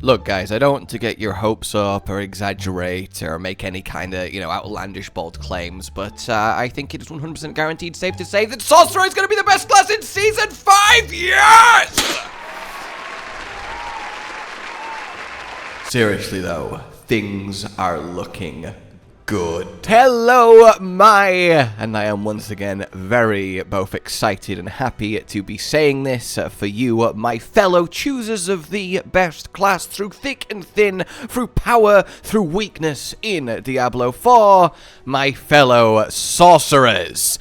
Look, guys, I don't want to get your hopes up or exaggerate or make any kind of, outlandish bold claims, but I think it is 100% guaranteed safe to say that Sorcerer is going to be the best class in Season 5! Yes! Seriously, though, things are looking good. Hello, and I am once again very both excited and happy to be saying this for you, my fellow choosers of the best class through thick and thin, through power, through weakness in Diablo 4, my fellow sorcerers.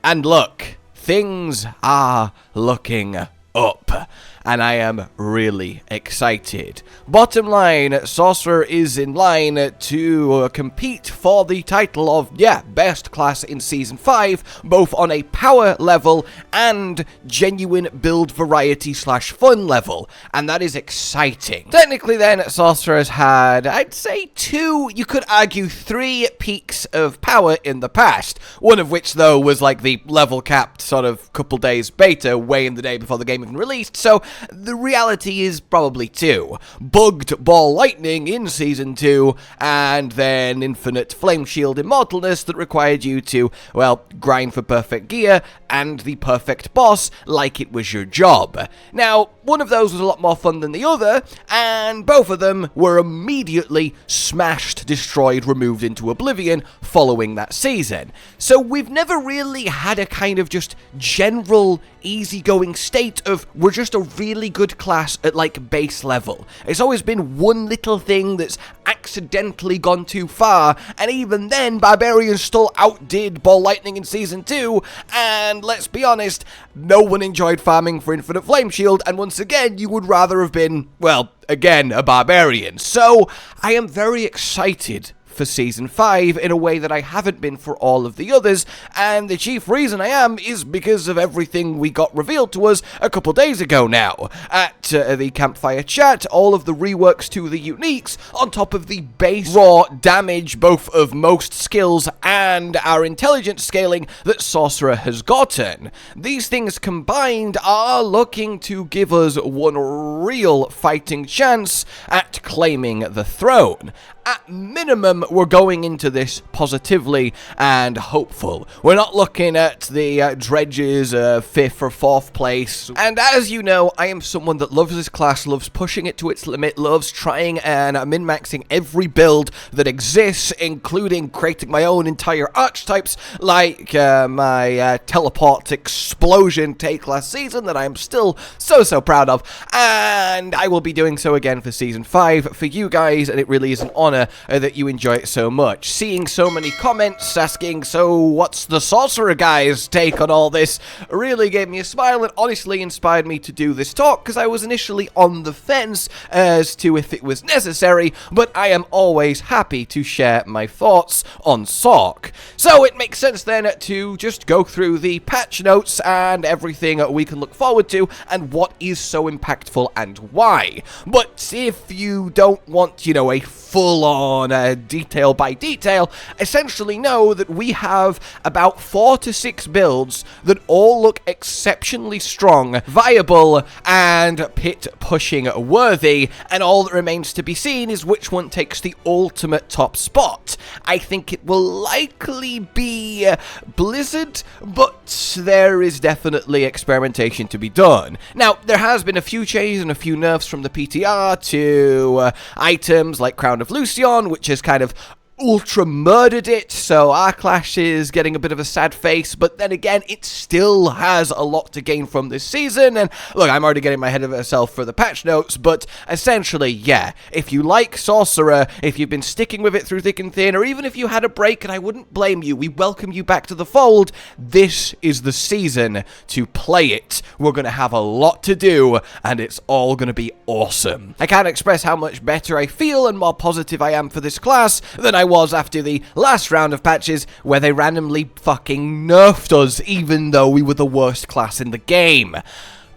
And look, things are looking up. And I am really excited. Bottom line, Sorcerer is in line to compete for the title of, best class in Season 5, both on a power level and genuine build variety / fun level, and that is exciting. Technically then, Sorcerer has had, I'd say 2, you could argue 3 peaks of power in the past, one of which though was like the level capped sort of couple days beta way in the day before the game even released, so the reality is probably 2. Bugged Ball Lightning in Season 2, and then Infinite Flame Shield Immortalness that required you to, well, grind for perfect gear and the perfect boss like it was your job. Now, one of those was a lot more fun than the other, and both of them were immediately smashed, destroyed, removed into oblivion following that season. So we've never really had a kind of just general easygoing state of we're just a really good class at like base level. It's always been one little thing that's accidentally gone too far, and even then Barbarian still outdid Ball Lightning in Season 2, and let's be honest, no one enjoyed farming for Infinite Flame Shield, and once again you would rather have been, well, again, a Barbarian. So I am very excited for Season 5 in a way that I haven't been for all of the others, and the chief reason I am is because of everything we got revealed to us a couple days ago now. At the campfire chat, all of the reworks to the uniques, on top of the base raw damage both of most skills and our intelligence scaling that Sorcerer has gotten. These things combined are looking to give us one real fighting chance at claiming the throne. At minimum, we're going into this positively and hopeful. We're not looking at the dredges 5th or 4th place. And as you know, I am someone that loves this class, loves pushing it to its limit, loves trying and min-maxing every build that exists, including creating my own entire archetypes, like my teleport explosion take last season that I am still so proud of. And I will be doing so again for Season 5 for you guys, and it really is an honor that you enjoy it so much. Seeing so many comments asking, so what's the Sorcerer guys' take on all this, really gave me a smile and honestly inspired me to do this talk, because I was initially on the fence as to if it was necessary, but I am always happy to share my thoughts on Sorc. So it makes sense then to just go through the patch notes and everything we can look forward to and what is so impactful and why. But if you don't want, a full-on detail by detail, essentially know that we have about 4 to 6 builds that all look exceptionally strong, viable, and pit-pushing worthy, and all that remains to be seen is which one takes the ultimate top spot. I think it will likely be Blizzard, but there is definitely experimentation to be done. Now, there has been a few changes and a few nerfs from the PTR to items like Crown of Lucion, which has kind of ultra murdered it, so our clash is getting a bit of a sad face, but then again, it still has a lot to gain from this season, and look, I'm already getting my head of myself for the patch notes, but essentially, if you like Sorcerer, if you've been sticking with it through thick and thin, or even if you had a break, and I wouldn't blame you, we welcome you back to the fold, this is the season to play it. We're going to have a lot to do, and it's all going to be awesome. I can't express how much better I feel and more positive I am for this class than I was after the last round of patches where they randomly fucking nerfed us even though we were the worst class in the game.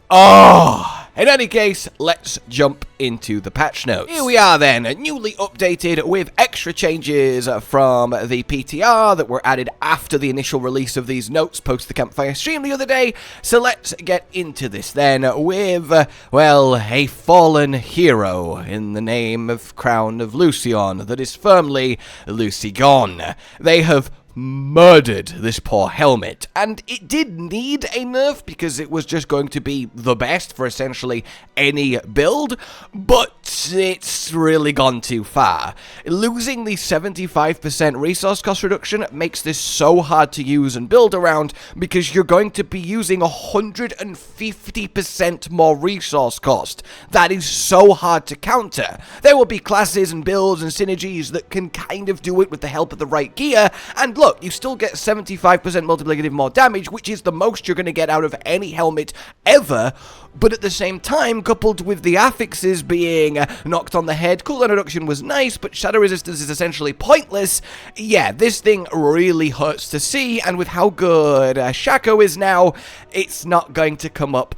Oh, In any case, let's jump into the patch notes. Here we are then, newly updated with extra changes from the PTR that were added after the initial release of these notes post the Campfire stream the other day. So let's get into this then with, well, a fallen hero in the name of Crown of Lucion that is firmly Lucy gone. They have murdered this poor helmet, and it did need a nerf because it was just going to be the best for essentially any build, but it's really gone too far. Losing the 75% resource cost reduction makes this so hard to use and build around because you're going to be using 150% more resource cost. That is so hard to counter. There will be classes and builds and synergies that can kind of do it with the help of the right gear, and look, you still get 75% multiplicative more damage, which is the most you're going to get out of any helmet ever, but at the same time, coupled with the affixes being knocked on the head, cooldown reduction was nice, but shadow resistance is essentially pointless. Yeah, this thing really hurts to see, and with how good Shaco is now, it's not going to come up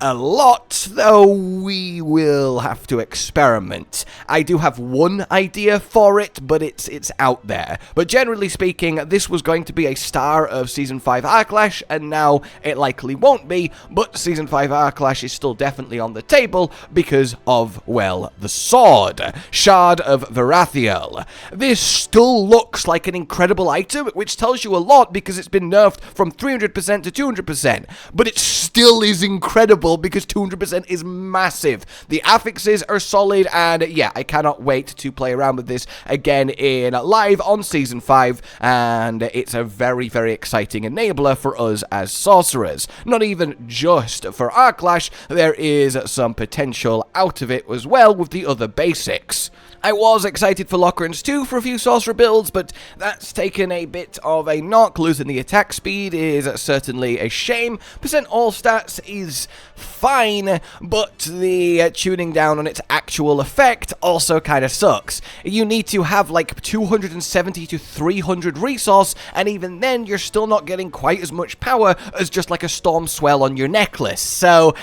a lot, though we will have to experiment. I do have one idea for it, but it's out there. But generally speaking, this was going to be a star of Season 5 Arclash, and now it likely won't be, but Season 5 Arclash is still definitely on the table because of, well, the sword. Shard of Varathiel. This still looks like an incredible item, which tells you a lot because it's been nerfed from 300% to 200%, but it still is incredible because 200% is massive. The affixes are solid, and yeah, I cannot wait to play around with this again in live on Season 5, and it's a very, very exciting enabler for us as sorcerers. Not even just for Arclash, there is some potential out of it as well with the other basics. I was excited for Lockrans too for a few sorcerer builds, but that's taken a bit of a knock. Losing the attack speed is certainly a shame. Percent all stats is fine, but the tuning down on its actual effect also kind of sucks. You need to have like 270 to 300 resource, and even then you're still not getting quite as much power as just like a storm swell on your necklace. So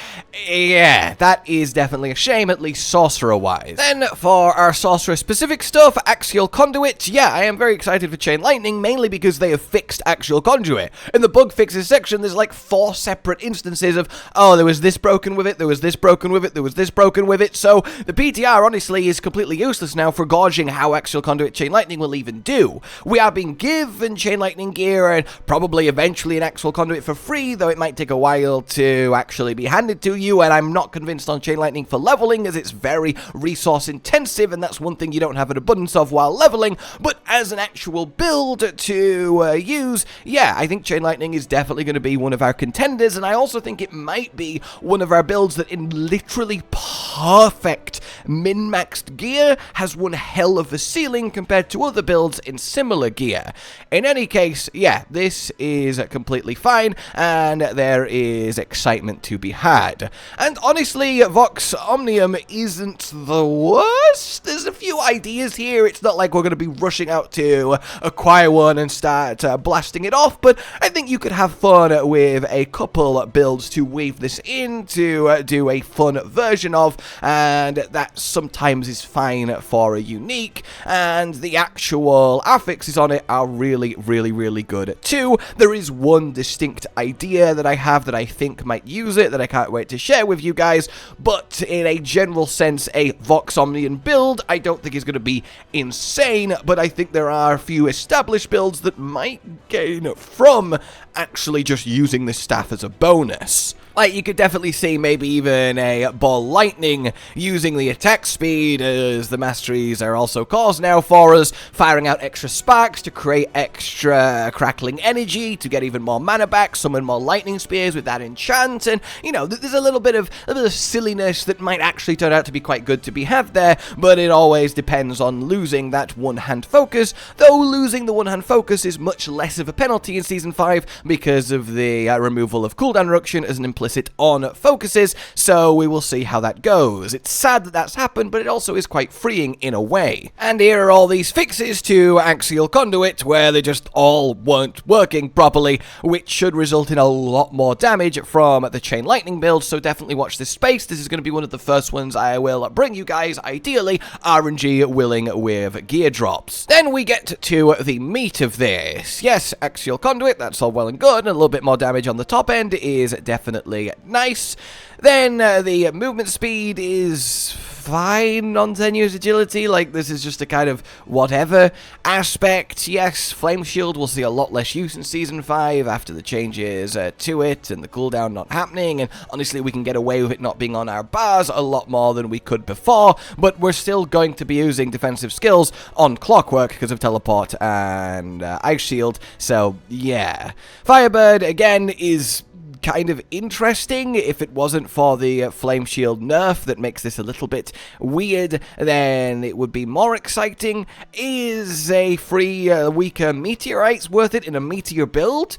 yeah, that is definitely a shame, at least sorcerer wise. Then for our sorcerer specific stuff, axial conduit, yeah, I am very excited for Chain Lightning, mainly because they have fixed axial conduit. In the bug fixes section, there's like 4 separate instances of, oh, there was this broken with it, there was this broken with it, there was this broken with it, so the PTR honestly is completely useless now for gauging how axial conduit Chain Lightning will even do. We are being given Chain Lightning gear and probably eventually an axial conduit for free, though it might take a while to actually be handed to you, and I'm not convinced on Chain Lightning for leveling as it's very resource intensive, and that's one thing you don't have an abundance of while leveling, but as an actual build to use, yeah, I think Chain Lightning is definitely going to be one of our contenders, and I also think it might be one of our builds that in literally perfect min-maxed gear has one hell of a ceiling compared to other builds in similar gear. In any case, yeah, this is completely fine, and there is excitement to be had. And honestly, Vox Omnium isn't the worst. There's a few ideas here. It's not like we're going to be rushing out to acquire one and start blasting it off, but I think you could have fun with a couple builds to weave this in to do a fun version of, and that sometimes is fine for a unique, and the actual affixes on it are really, really, really good too. There is one distinct idea that I have that I think might use it that I can't wait to share with you guys, but in a general sense, a Vox Omnium build I don't think is going to be insane, but I think there are a few established builds that might gain from actually just using this staff as a bonus. Like, you could definitely see maybe even a Ball Lightning using the attack speed, as the masteries are also cause now for us, firing out extra sparks to create extra crackling energy, to get even more mana back, summon more lightning spears with that enchant, and, you know, there's a little bit of silliness that might actually turn out to be quite good to be had there, but it always depends on losing that one-hand focus, though losing the one-hand focus is much less of a penalty in Season 5 because of the removal of cooldown reduction as an implicit explicit on focuses, so we will see how that goes. It's sad that that's happened, but it also is quite freeing in a way. And here are all these fixes to axial conduit, where they just all weren't working properly, which should result in a lot more damage from the chain lightning build, so definitely watch this space. This is going to be one of the first ones I will bring you guys, ideally RNG willing with gear drops. Then we get to the meat of this. Yes, axial conduit, that's all well and good, and a little bit more damage on the top end is definitely nice. Then the movement speed is fine on tenuous agility, like this is just a kind of whatever aspect. Yes, Flame Shield will see a lot less use in Season 5 after the changes to it and the cooldown not happening, and honestly we can get away with it not being on our bars a lot more than we could before, but we're still going to be using defensive skills on Clockwork because of Teleport and Ice Shield, so yeah. Firebird, again, is kind of interesting. If it wasn't for the Flame Shield nerf that makes this a little bit weird, then it would be more exciting. Is a free weaker meteorites worth it in a meteor build?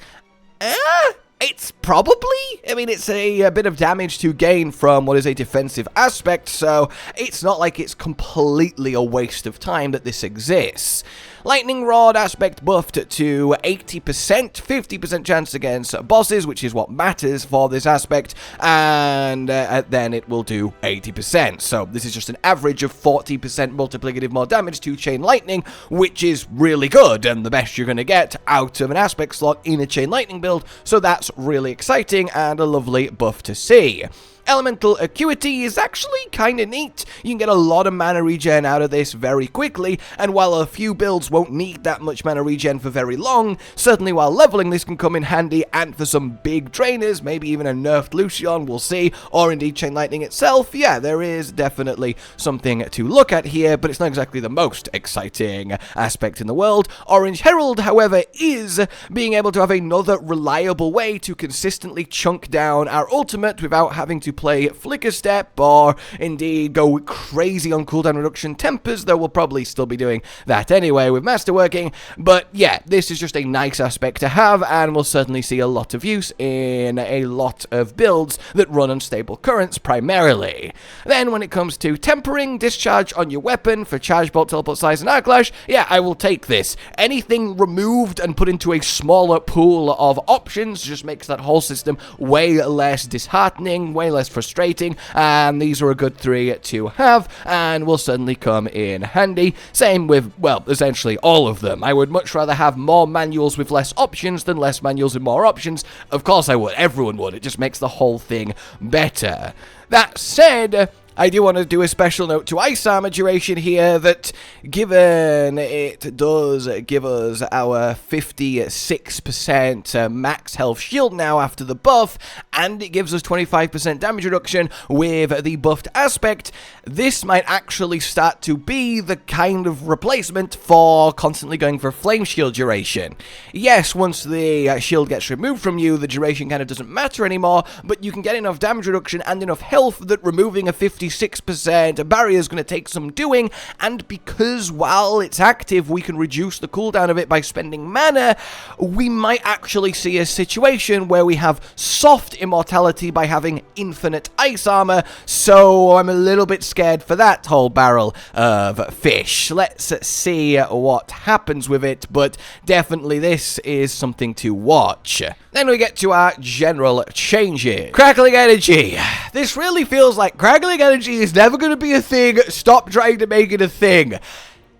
It's probably, I mean, it's a bit of damage to gain from what is a defensive aspect, so it's not like it's completely a waste of time that this exists. Lightning Rod aspect buffed to 80%, 50% chance against bosses, which is what matters for this aspect, and then it will do 80%. So this is just an average of 40% multiplicative more damage to Chain Lightning, which is really good, and the best you're going to get out of an aspect slot in a Chain Lightning build, so that's really exciting and a lovely buff to see. Elemental Acuity is actually kind of neat. You can get a lot of mana regen out of this very quickly, and while a few builds won't need that much mana regen for very long, certainly while leveling this can come in handy, and for some big drainers, maybe even a nerfed Lucian, we'll see, or indeed Chain Lightning itself, yeah, there is definitely something to look at here, but it's not exactly the most exciting aspect in the world. Orange Herald, however, is being able to have another reliable way to consistently chunk down our ultimate without having to play Flicker Step or indeed go crazy on cooldown reduction tempers, though we'll probably still be doing that anyway with Masterworking. But yeah, this is just a nice aspect to have, and we'll certainly see a lot of use in a lot of builds that run unstable currents primarily. Then when it comes to tempering, discharge on your weapon for Charge Bolt, Teleport Size, and Arc Lash, yeah, I will take this. Anything removed and put into a smaller pool of options just makes that whole system way less disheartening, way less frustrating, and these are a good three to have, and will certainly come in handy. Same with, well, essentially all of them. I would much rather have more manuals with less options than less manuals with more options. Of course I would, everyone would, it just makes the whole thing better. That said, I do want to do a special note to Ice Armor duration here, that given it does give us our 56% max health shield now after the buff, and it gives us 25% damage reduction with the buffed aspect, this might actually start to be the kind of replacement for constantly going for flame shield duration. Yes, once the shield gets removed from you, the duration kind of doesn't matter anymore, but you can get enough damage reduction and enough health that removing a 56% barrier is going to take some doing, and because while it's active we can reduce the cooldown of it by spending mana, we might actually see a situation where we have soft immortality by having infinite ice armor, so I'm a little bit scared for that whole barrel of fish. Let's see what happens with it, but definitely this is something to watch. Then we get to our general changes. Crackling Energy. This really feels like Crackling Energy is never going to be a thing. Stop trying to make it a thing.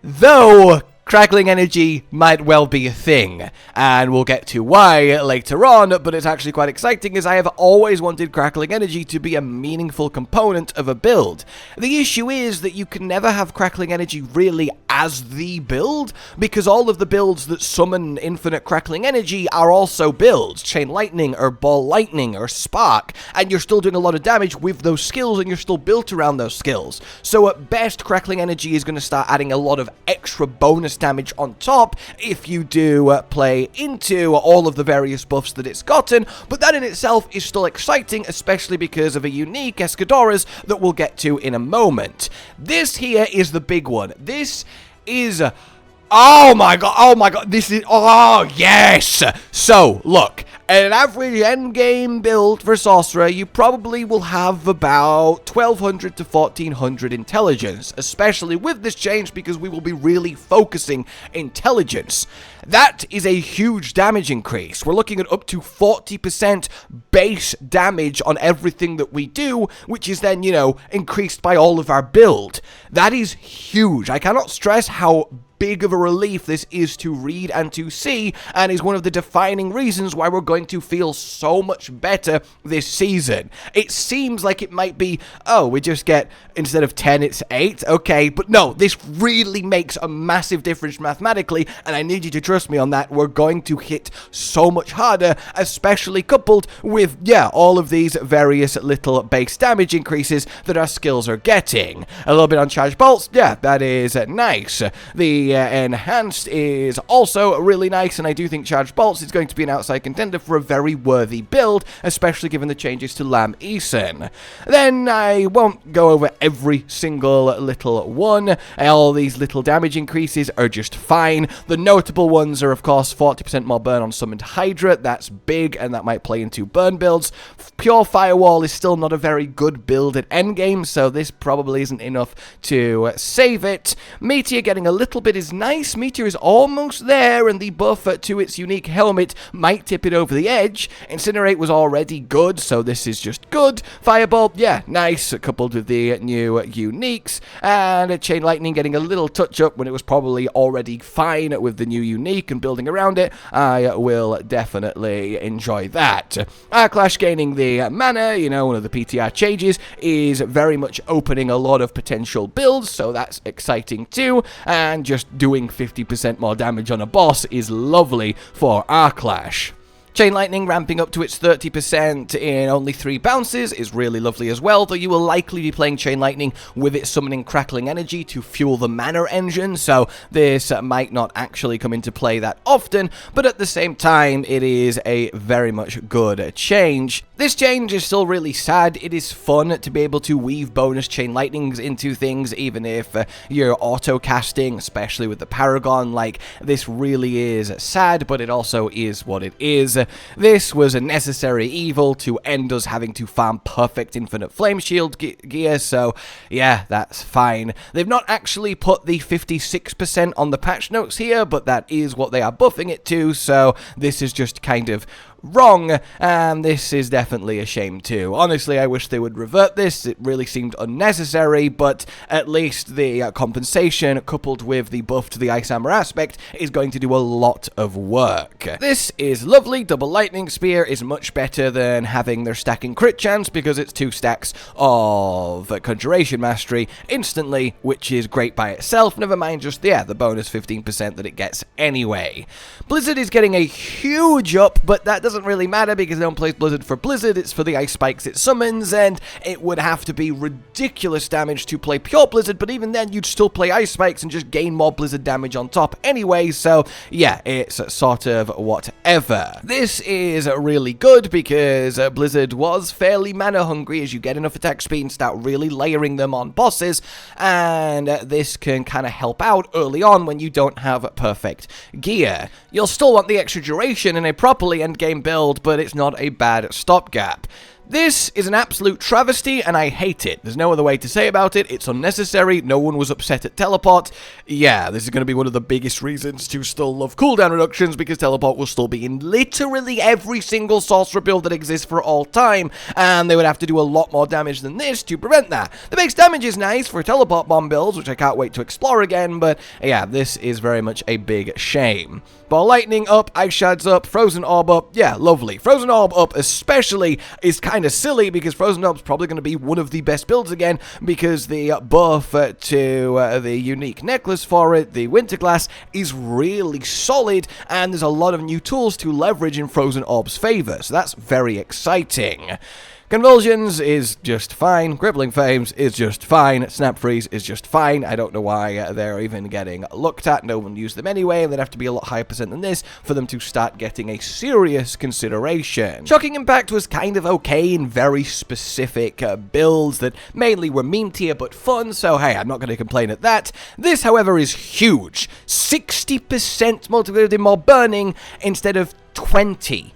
Though Crackling Energy might well be a thing, and we'll get to why later on, but it's actually quite exciting, as I have always wanted Crackling Energy to be a meaningful component of a build. The issue is that you can never have Crackling Energy really as the build, because all of the builds that summon infinite Crackling Energy are also builds, Chain Lightning, or Ball Lightning, or Spark, and you're still doing a lot of damage with those skills, and you're still built around those skills. So at best, Crackling Energy is going to start adding a lot of extra bonus damage on top if you do play into all of the various buffs that it's gotten, but that in itself is still exciting, especially because of a unique Escadoras that we'll get to in a moment. This here is the big one. This is... oh my god, this is... oh, yes! So, look, An average endgame build for Sorcerer, you probably will have about 1200 to 1400 intelligence, especially with this change because we will be really focusing intelligence. That is a huge damage increase. We're looking at up to 40% base damage on everything that we do, which is then, you know, increased by all of our build. That is huge. I cannot stress how big of a relief this is to read and to see, and is one of the defining reasons why we're going to feel so much better this season. It seems like it might be, oh, we just get, instead of 10, it's 8, okay, but no, this really makes a massive difference mathematically, and I need you to trust me on that. We're going to hit so much harder, especially coupled with, yeah, all of these various little base damage increases that our skills are getting. A little bit on charge bolts, yeah, that is nice. The enhanced is also really nice, and I do think charge bolts is going to be an outside contender for a very worthy build, especially given the changes to Lam Eason. Then I won't go over every single little one. All these little damage increases are just fine. The notable ones are, of course, 40% more burn on summoned hydra. That's big, and that might play into burn builds. Pure firewall is still not a very good build at endgame, so this probably isn't enough to save it. Meteor getting a little bit is nice. Meteor is almost there, and the buff to its unique helmet might tip it over the edge. Incinerate was already good, so this is just good. Fireball, yeah, nice, coupled with the new uniques. And Chain Lightning getting a little touch up when it was probably already fine with the new unique and building around it. I will definitely enjoy that. Clash gaining the mana, you know, one of the PTR changes, is very much opening a lot of potential builds, so that's exciting too. And just doing 50% more damage on a boss is lovely for our Clash. Chain Lightning ramping up to its 30% in only 3 bounces is really lovely as well, though you will likely be playing Chain Lightning with it summoning Crackling Energy to fuel the mana engine, so this might not actually come into play that often, but at the same time, it is a very much good change. This change is still really sad. It is fun to be able to weave bonus Chain Lightnings into things, even if you're auto-casting, especially with the Paragon. Like, this really is sad, but it also is what it is. This was a necessary evil to end us having to farm perfect infinite flame shield gear, so yeah, that's fine. They've not actually put the 56% on the patch notes here, but that is what they are buffing it to, so this is just kind of wrong, and this is definitely a shame too. Honestly, I wish they would revert this. It really seemed unnecessary, but at least the compensation coupled with the buff to the Ice Armor aspect is going to do a lot of work. This is lovely. Double Lightning Spear is much better than having their stacking crit chance because it's 2 stacks of Conjuration Mastery instantly, which is great by itself, never mind just, yeah, the bonus 15% that it gets anyway. Blizzard is getting a huge up, but that doesn't really matter because they don't play Blizzard for Blizzard, it's for the ice spikes it summons, and it would have to be ridiculous damage to play pure Blizzard, but even then you'd still play ice spikes and just gain more Blizzard damage on top anyway, so yeah, it's sort of whatever. This is really good because Blizzard was fairly mana hungry as you get enough attack speed and start really layering them on bosses, and this can kind of help out early on when you don't have perfect gear. You'll still want the extra duration in a properly endgame build, but it's not a bad stopgap. This is an absolute travesty, and I hate it. There's no other way to say about it. It's unnecessary. No one was upset at Teleport. Yeah, this is going to be one of the biggest reasons to still love cooldown reductions, because Teleport will still be in literally every single Sorcerer build that exists for all time, and they would have to do a lot more damage than this to prevent that. The base damage is nice for Teleport bomb builds, which I can't wait to explore again, but yeah, this is very much a big shame. Ball Lightning up, Ice Shards up, Frozen Orb up, yeah, lovely. Frozen Orb up especially is kind of silly because Frozen Orb's probably going to be one of the best builds again because the buff to the unique necklace for it, the Winter Glass, is really solid, and there's a lot of new tools to leverage in Frozen Orb's favor, so that's very exciting. Convulsions is just fine. Crippling Flames is just fine. Snap Freeze is just fine. I don't know why they're even getting looked at. No one used them anyway, and they'd have to be a lot higher percent than this for them to start getting a serious consideration. Shocking Impact was kind of okay in very specific builds that mainly were meme tier but fun, so hey, I'm not going to complain at that. This, however, is huge. 60% multiplied in more burning instead of 20.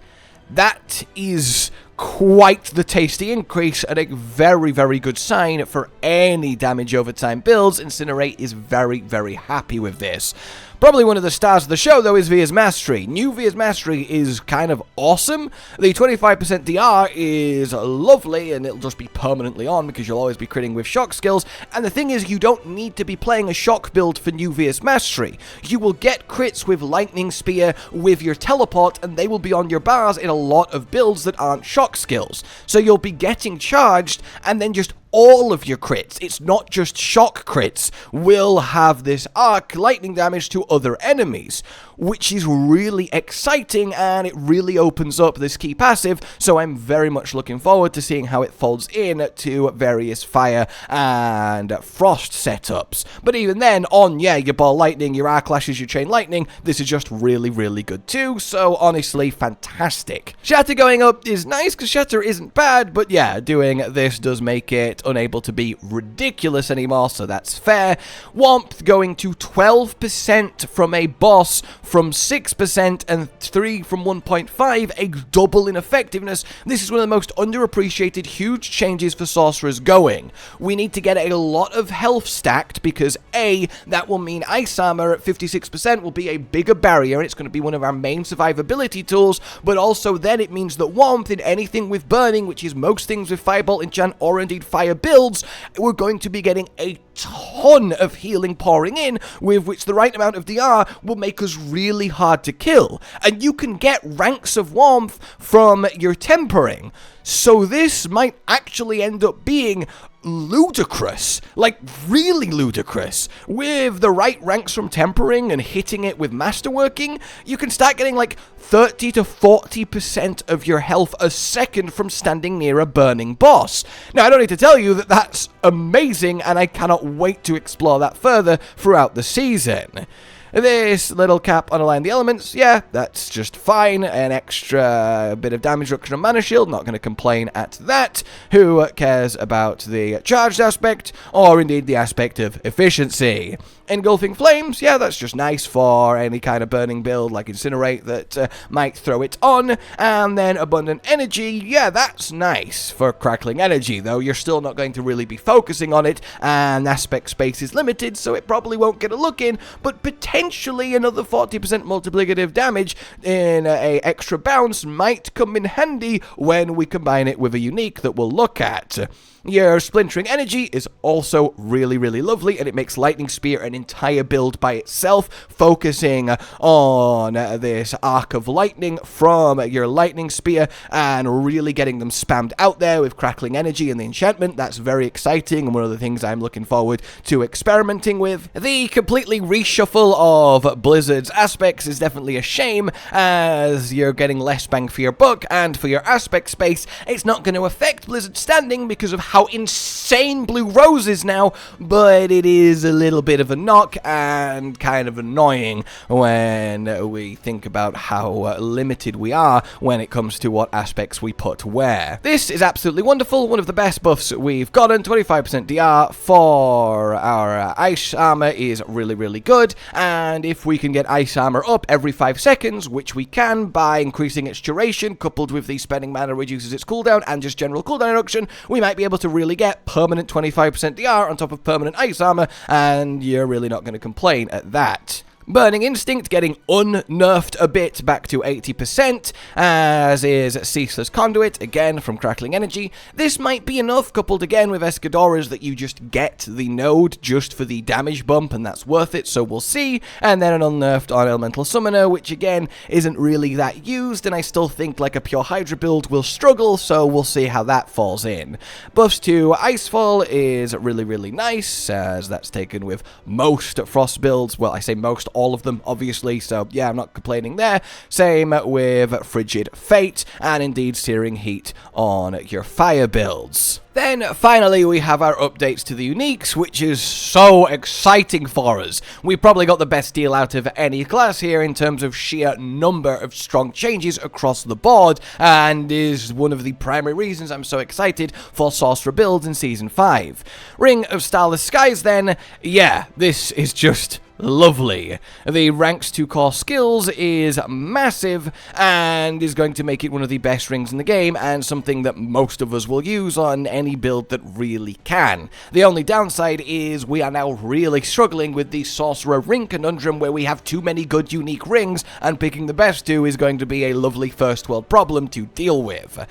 That is quite the tasty increase and a very, very good sign for any damage over time builds. Incinerate is very, very happy with this. Probably one of the stars of the show, though, is VS Mastery. New VS Mastery is kind of awesome. The 25% DR is lovely, and it'll just be permanently on because you'll always be critting with shock skills. And the thing is, you don't need to be playing a shock build for new VS Mastery. You will get crits with Lightning Spear, with your teleport, and they will be on your bars in a lot of builds that aren't shock skills. So you'll be getting charged, and then just all of your crits, it's not just shock crits, will have this arc lightning damage to other enemies, which is really exciting, and it really opens up this key passive, so I'm very much looking forward to seeing how it folds in to various fire and frost setups. But even then, on, yeah, your ball lightning, your arc lashes, your chain lightning, this is just really, really good too, so honestly, fantastic. Shatter going up is nice, because Shatter isn't bad, but yeah, doing this does make it unable to be ridiculous anymore, so that's fair. Warmth going to 12% from a boss, from 6% and 3 from 1.5, a double in effectiveness. This is one of the most underappreciated huge changes for sorcerers going. We need to get a lot of health stacked because A, that will mean ice armor at 56% will be a bigger barrier, and it's going to be one of our main survivability tools, but also then it means that warmth in anything with burning, which is most things with firebolt, enchant, or indeed fire builds, we're going to be getting a ton of healing pouring in, with which the right amount of DR will make us really hard to kill. And you can get ranks of warmth from your tempering. So this might actually end up being ludicrous, like really ludicrous. With the right ranks from tempering and hitting it with masterworking, you can start getting like 30 to 40% of your health a second from standing near a burning boss. Now, I don't need to tell you that that's amazing, and I cannot wait to explore that further throughout the season. This little cap on Align the Elements, yeah, that's just fine. An extra bit of damage reduction on Mana Shield, not going to complain at that. Who cares about the charged aspect, or indeed the aspect of efficiency? Engulfing Flames, yeah, that's just nice for any kind of burning build like Incinerate that might throw it on. And then Abundant Energy, yeah, that's nice for Crackling Energy, though you're still not going to really be focusing on it, and aspect space is limited, so it probably won't get a look in, but potentially another 40% multiplicative damage in a extra bounce might come in handy when we combine it with a unique that we'll look at. Your Splintering Energy is also really, really lovely, and it makes Lightning Spear an entire build by itself, focusing on this arc of lightning from your Lightning Spear and really getting them spammed out there with Crackling Energy and the enchantment. That's very exciting, and one of the things I'm looking forward to experimenting with. The completely reshuffle of Blizzard's aspects is definitely a shame, as you're getting less bang for your buck, and for your aspect space, it's not going to affect Blizzard's standing because of how insane Blue Rose is now, but it is a little bit of a knock and kind of annoying when we think about how limited we are when it comes to what aspects we put where. This is absolutely wonderful, one of the best buffs we've gotten. 25% DR for our ice armor is really, really good, and if we can get ice armor up every 5 seconds, which we can by increasing its duration, coupled with the spending mana reduces its cooldown and just general cooldown reduction, we might be able to really get permanent 25% DR on top of permanent ice armor, and you're really not going to complain at that. Burning Instinct getting unnerfed a bit back to 80%, as is Ceaseless Conduit, again from Crackling Energy. This might be enough, coupled again with Escadoras, that you just get the node just for the damage bump, and that's worth it, so we'll see. And then an unnerfed on Elemental Summoner, which again isn't really that used, and I still think like a pure Hydra build will struggle, so we'll see how that falls in. Buffs to Icefall is really, really nice, as that's taken with most Frost builds. Well, I say most, all of them, obviously, so yeah, I'm not complaining there. Same with Frigid Fate, and indeed Searing Heat on your fire builds. Then, finally, we have our updates to the uniques, which is so exciting for us. We probably got the best deal out of any class here in terms of sheer number of strong changes across the board, and is one of the primary reasons I'm so excited for Sorcerer builds in Season 5. Ring of Starless Skies, then, yeah, this is just Lovely. The ranks to core skills is massive and is going to make it one of the best rings in the game and something that most of us will use on any build that really can. The only downside is we are now really struggling with the Sorcerer ring conundrum where we have too many good unique rings and picking the best two is going to be a lovely first world problem to deal with.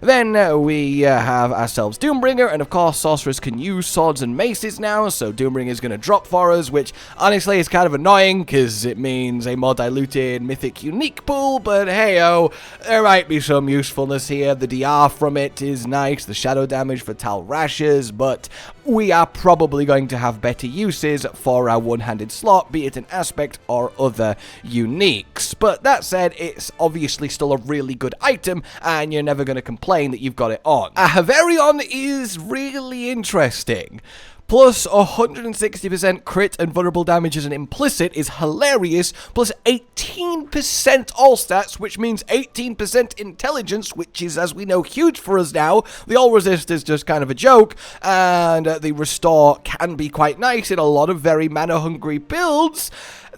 Then we have ourselves Doombringer, and of course Sorceress can use swords and maces now, so Doombringer is going to drop for us, which honestly is kind of annoying, because it means a more diluted mythic unique pool, but hey-oh, there might be some usefulness here. The DR from it is nice, the shadow damage for Tal Rashes, but we are probably going to have better uses for our one-handed slot, be it an aspect or other uniques. But that said, it's obviously still a really good item, and you're never going to complain that you've got it on. A Haverion is really interesting. Plus 160% crit and vulnerable damage as an implicit is hilarious, plus 18% all stats, which means 18% intelligence, which is, as we know, huge for us now. The all resist is just kind of a joke, and the restore can be quite nice in a lot of very mana-hungry builds.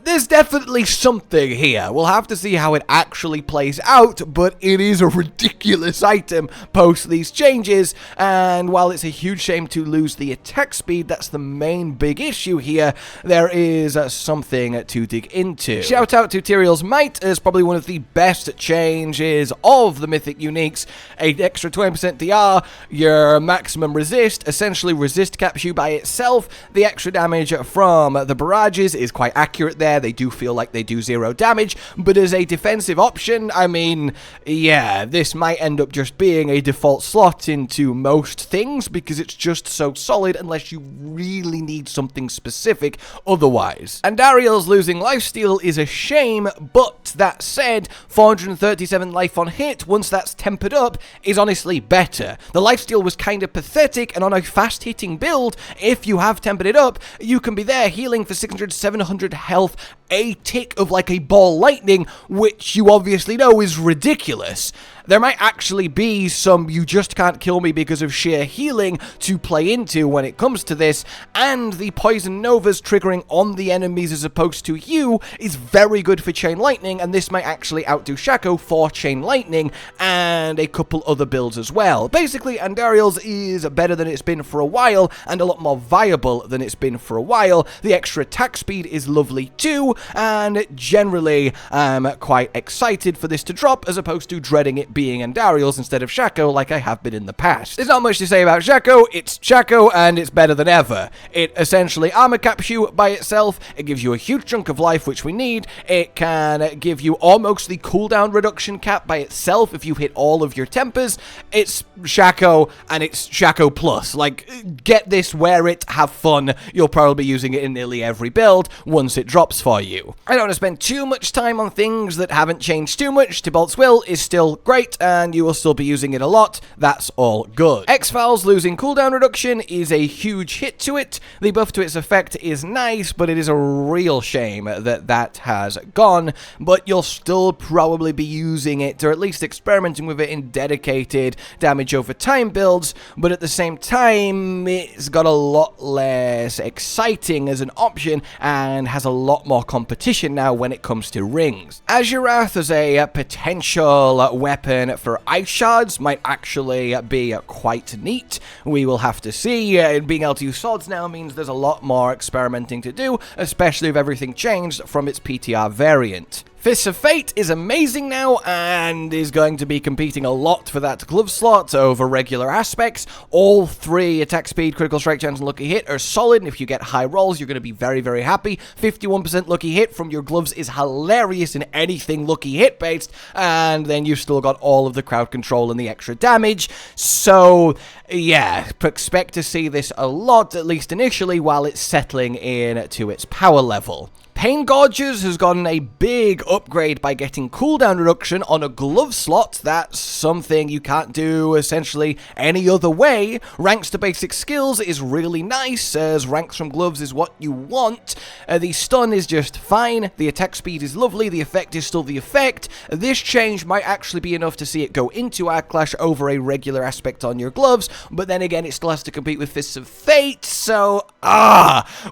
There's definitely something here. We'll have to see how it actually plays out, but it is a ridiculous item post these changes, and while it's a huge shame to lose the attack speed, that's the main big issue here, there is something to dig into. Shout out to Tyrael's Might as probably one of the best changes of the Mythic Uniques. An extra 20% DR, your maximum resist, essentially resist caps you by itself. The extra damage from the barrages is quite accurate there. They do feel like they do 0 damage, but as a defensive option, I mean, yeah, this might end up just being a default slot into most things because it's just so solid unless you really need something specific otherwise. And Ariel's losing lifesteal is a shame, but that said, 437 life on hit, once that's tempered up, is honestly better. The lifesteal was kind of pathetic, and on a fast-hitting build, if you have tempered it up, you can be there healing for 600, 700 health, a tick of like a ball lightning, which you obviously know is ridiculous. There might actually be some you just can't kill me because of sheer healing to play into when it comes to this, and the poison novas triggering on the enemies as opposed to you is very good for chain lightning, and this might actually outdo Shaco for chain lightning and a couple other builds as well. Basically, Andariel's is better than it's been for a while and a lot more viable than it's been for a while. The extra attack speed is lovely too, and generally I'm quite excited for this to drop as opposed to dreading it being Andariel's instead of Shaco like I have been in the past. There's not much to say about Shaco, it's Shaco and it's better than ever. It essentially armor caps you by itself, it gives you a huge chunk of life which we need, it can give you almost the cooldown reduction cap by itself if you hit all of your tempers. It's Shaco and it's Shaco plus. Like, get this, wear it, have fun, you'll probably be using it in nearly every build once it drops for you. I don't want to spend too much time on things that haven't changed too much. Tybalt's Will is still great and you will still be using it a lot. That's all good. X-Files losing cooldown reduction is a huge hit to it. The buff to its effect is nice, but it is a real shame that that has gone, but you'll still probably be using it, or at least experimenting with it in dedicated damage over time builds, but at the same time, it's got a lot less exciting as an option and has a lot more competition now when it comes to rings. Azurath as a potential weapon for ice shards might actually be quite neat. We will have to see. Being able to use swords now means there's a lot more experimenting to do, especially if everything changed from its PTR variant. Fists of Fate is amazing now and is going to be competing a lot for that glove slot over regular aspects. All 3 attack speed, critical strike chance, and lucky hit are solid, and if you get high rolls, you're going to be very, very happy. 51% lucky hit from your gloves is hilarious in anything lucky hit based, and then you've still got all of the crowd control and the extra damage. So, yeah, expect to see this a lot, at least initially, while it's settling in to its power level. Pain Gorgers has gotten a big upgrade by getting cooldown reduction on a glove slot. That's something you can't do essentially any other way. Ranks to basic skills is really nice, as ranks from gloves is what you want. The stun is just fine, the attack speed is lovely, the effect is still the effect. This change might actually be enough to see it go into our clash over a regular aspect on your gloves, but then again it still has to compete with Fists of Fate, so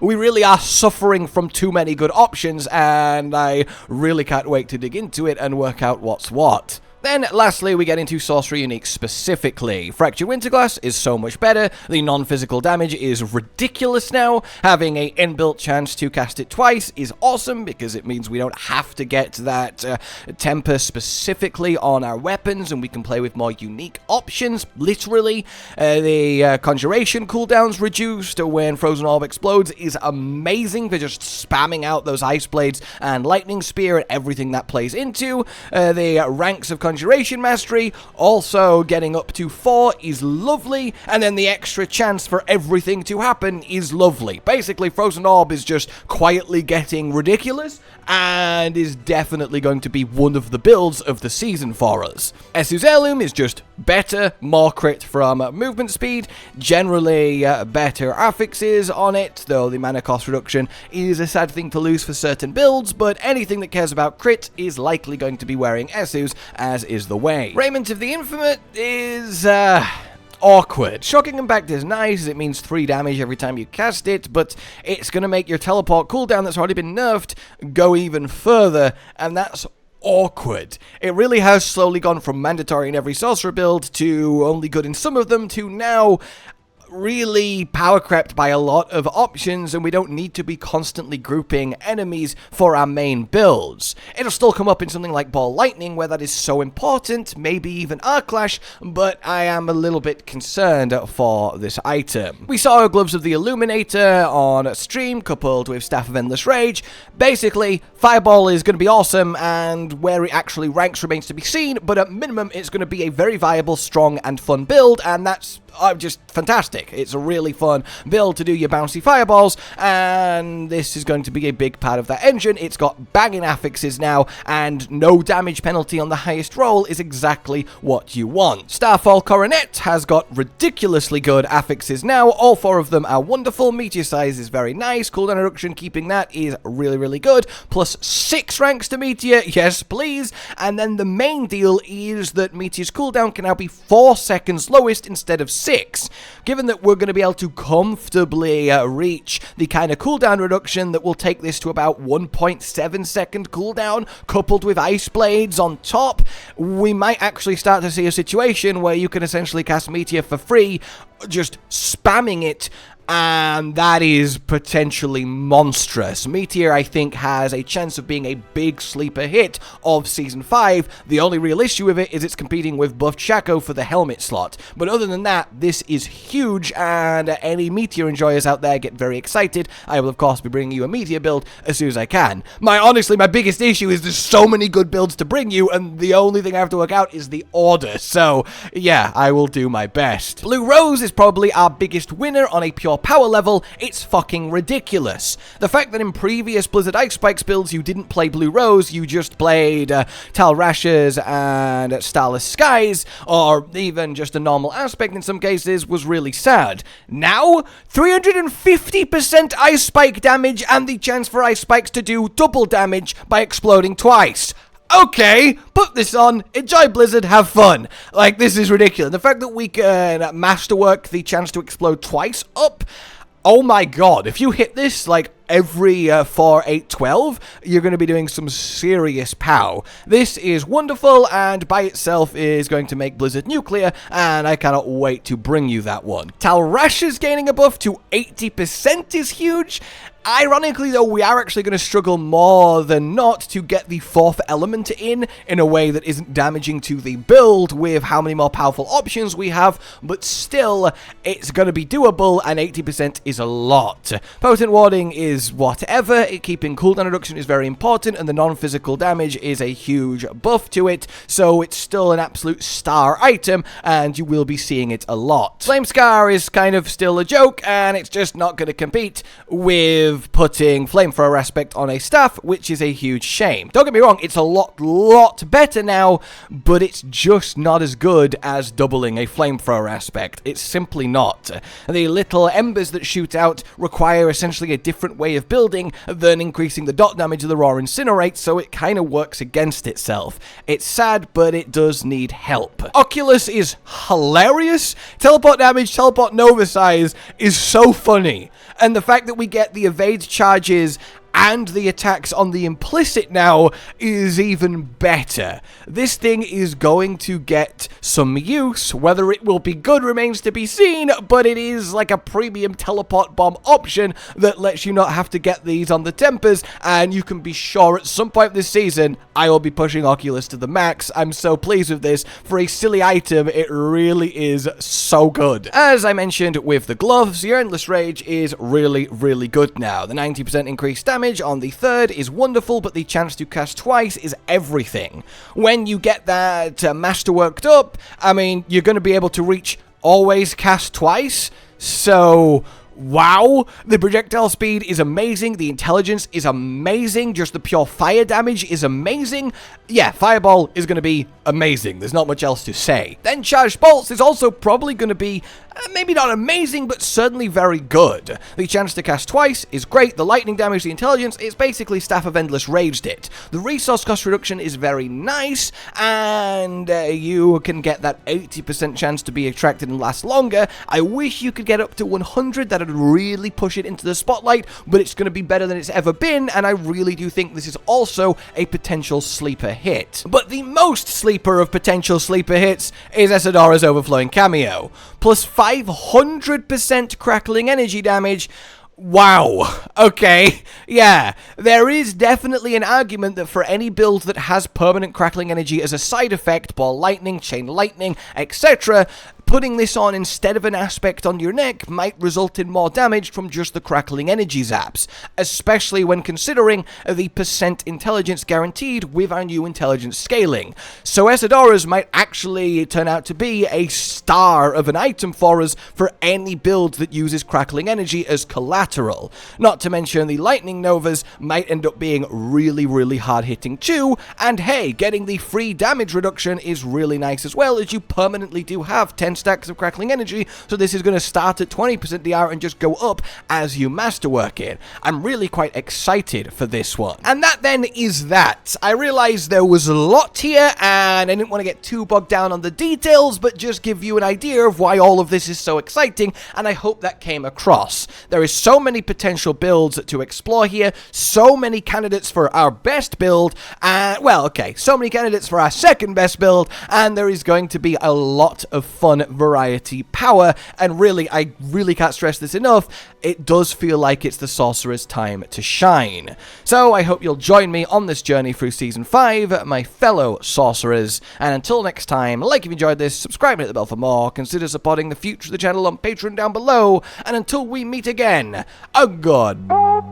we really are suffering from too many good options, and I really can't wait to dig into it and work out what's what. Then, lastly, we get into Sorcerer Unique specifically. Fractured Winterglass is so much better, the non-physical damage is ridiculous now, having a inbuilt chance to cast it twice is awesome, because it means we don't have to get that temper specifically on our weapons, and we can play with more unique options, literally. The Conjuration cooldown's reduced when Frozen Orb explodes is amazing for just spamming out those Ice Blades and Lightning Spear and everything that plays into. The ranks of Conjuration Mastery, also getting up to 4 is lovely, and then the extra chance for everything to happen is lovely. Basically, Frozen Orb is just quietly getting ridiculous, and is definitely going to be one of the builds of the season for us. Essu's Heirloom is just better, more crit from movement speed, generally better affixes on it, though the mana cost reduction is a sad thing to lose for certain builds, but anything that cares about crit is likely going to be wearing Essu's, as is the way. Raiment of the Infinite is awkward. Shocking Impact is nice, it means 3 damage every time you cast it, but it's going to make your teleport cooldown that's already been nerfed go even further, and that's awkward. It really has slowly gone from mandatory in every sorcerer build to only good in some of them to now really power crept by a lot of options, and we don't need to be constantly grouping enemies for our main builds. It'll still come up in something like Ball Lightning, where that is so important, maybe even Arclash, but I am a little bit concerned for this item. We saw Gloves of the Illuminator on stream, coupled with Staff of Endless Rage. Basically, Fireball is going to be awesome, and where it actually ranks remains to be seen, but at minimum, it's going to be a very viable, strong, and fun build, and that's just fantastic. It's a really fun build to do your bouncy fireballs, and this is going to be a big part of that engine. It's got banging affixes now, and no damage penalty on the highest roll is exactly what you want. Starfall Coronet has got ridiculously good affixes now. All 4 of them are wonderful. Meteor size is very nice. Cooldown reduction, keeping that is really, really good. Plus 6 ranks to Meteor, yes please. And then the main deal is that Meteor's cooldown can now be 4 seconds lowest instead of 6. Given that we're going to be able to comfortably reach the kind of cooldown reduction that will take this to about 1.7 second cooldown, coupled with Ice Blades on top, we might actually start to see a situation where you can essentially cast Meteor for free, just spamming it, and that is potentially monstrous. Meteor, I think, has a chance of being a big sleeper hit of Season 5. The only real issue with it is it's competing with Buffed Shaco for the helmet slot. But other than that, this is huge, and any Meteor enjoyers out there get very excited. I will, of course, be bringing you a Meteor build as soon as I can. Honestly, my biggest issue is there's so many good builds to bring you, and the only thing I have to work out is the order. So, yeah, I will do my best. Blue Rose is probably our biggest winner on a pure power level. It's fucking ridiculous. The fact that in previous Blizzard Ice Spikes builds you didn't play Blue Rose, you just played Tal Rashes and Starless Skies, or even just a normal aspect in some cases, was really sad. Now, 350% Ice Spike damage and the chance for Ice Spikes to do double damage by exploding twice. Okay, put this on, enjoy Blizzard, have fun. Like, this is ridiculous. The fact that we can masterwork the chance to explode twice up, oh my god, if you hit this, like, every 4, 8, 12, you're going to be doing some serious pow. This is wonderful, and by itself is going to make Blizzard nuclear, and I cannot wait to bring you that one. Tal Rashes gaining a buff to 80% is huge. Ironically, though, we are actually going to struggle more than not to get the 4th element in a way that isn't damaging to the build with how many more powerful options we have, but still, it's going to be doable, and 80% is a lot. Potent Warding is whatever, keeping cooldown reduction is very important, and the non-physical damage is a huge buff to it, so it's still an absolute star item, and you will be seeing it a lot. Flame Scar is kind of still a joke, and it's just not going to compete with of putting Flamethrower aspect on a staff, which is a huge shame. Don't get me wrong, it's a lot better now, but it's just not as good as doubling a Flamethrower aspect. It's simply not. The little embers that shoot out require essentially a different way of building than increasing the dot damage of the raw incinerate, so it kind of works against itself. It's sad, but it does need help. Oculus is hilarious. Teleport damage, teleport nova size is so funny. And the fact that we get the evade charges and the attacks on the implicit now is even better. This thing is going to get some use. Whether it will be good remains to be seen, but it is like a premium teleport bomb option that lets you not have to get these on the tempers, and you can be sure at some point this season I will be pushing Oculus to the max. I'm so pleased with this. For a silly item, it really is so good. As I mentioned with the gloves, your Endless Rage is really good now. The 90% increased damage on the third is wonderful, but the chance to cast twice is everything. When you get that masterworked up, I mean, you're going to be able to reach always cast twice, so wow. The projectile speed is amazing, the intelligence is amazing, just the pure fire damage is amazing. Yeah, Fireball is going to be amazing, there's not much else to say. Then Charged Bolts is also probably going to be maybe not amazing, but certainly very good. The chance to cast twice is great, the lightning damage, the intelligence, it's basically Staff of Endless Raged it. The resource cost reduction is very nice, and you can get that 80% chance to be attracted and last longer. I wish you could get up to 100, that'd really push it into the spotlight, but it's going to be better than it's ever been, and I really do think this is also a potential sleeper hit. But the most sleeper of potential sleeper hits is Esidora's Overflowing Cameo. Plus 500% crackling energy damage. Wow. Okay. Yeah. There is definitely an argument that for any build that has permanent crackling energy as a side effect, ball lightning, chain lightning, etc., putting this on instead of an aspect on your neck might result in more damage from just the crackling energy zaps, especially when considering the percent intelligence guaranteed with our new intelligence scaling. So Esidora's might actually turn out to be a star of an item for us for any build that uses crackling energy as collateral. Not to mention the lightning novas might end up being really hard hitting too, and hey, getting the free damage reduction is really nice as well, as you permanently do have 10 stacks of crackling energy, so this is going to start at 20% DR and just go up as you masterwork it. I'm really quite excited for this one. And that then is that. I realized there was a lot here, and I didn't want to get too bogged down on the details, but just give you an idea of why all of this is so exciting, and I hope that came across. There is so many potential builds to explore here, so many candidates for our best build, and, well, okay, so many candidates for our second best build, and there is going to be a lot of fun variety power, and really, I really can't stress this enough, it does feel like it's the Sorcerer's time to shine. So I hope you'll join me on this journey through Season 5, my fellow Sorcerers, and until next time, like if you enjoyed this, subscribe and hit the bell for more, consider supporting the future of the channel on Patreon down below, and until we meet again, a goodbye.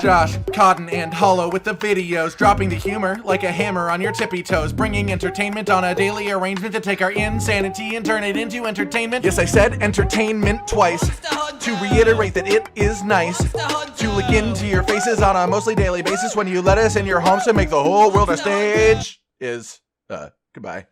Josh, Cotton, and Hollow with the videos, dropping the humor like a hammer on your tippy toes, bringing entertainment on a daily arrangement to take our insanity and turn it into entertainment. Yes, I said entertainment twice, to reiterate that it is nice to look into your faces on a mostly daily basis when you let us in your homes to make the whole world a stage. Goodbye.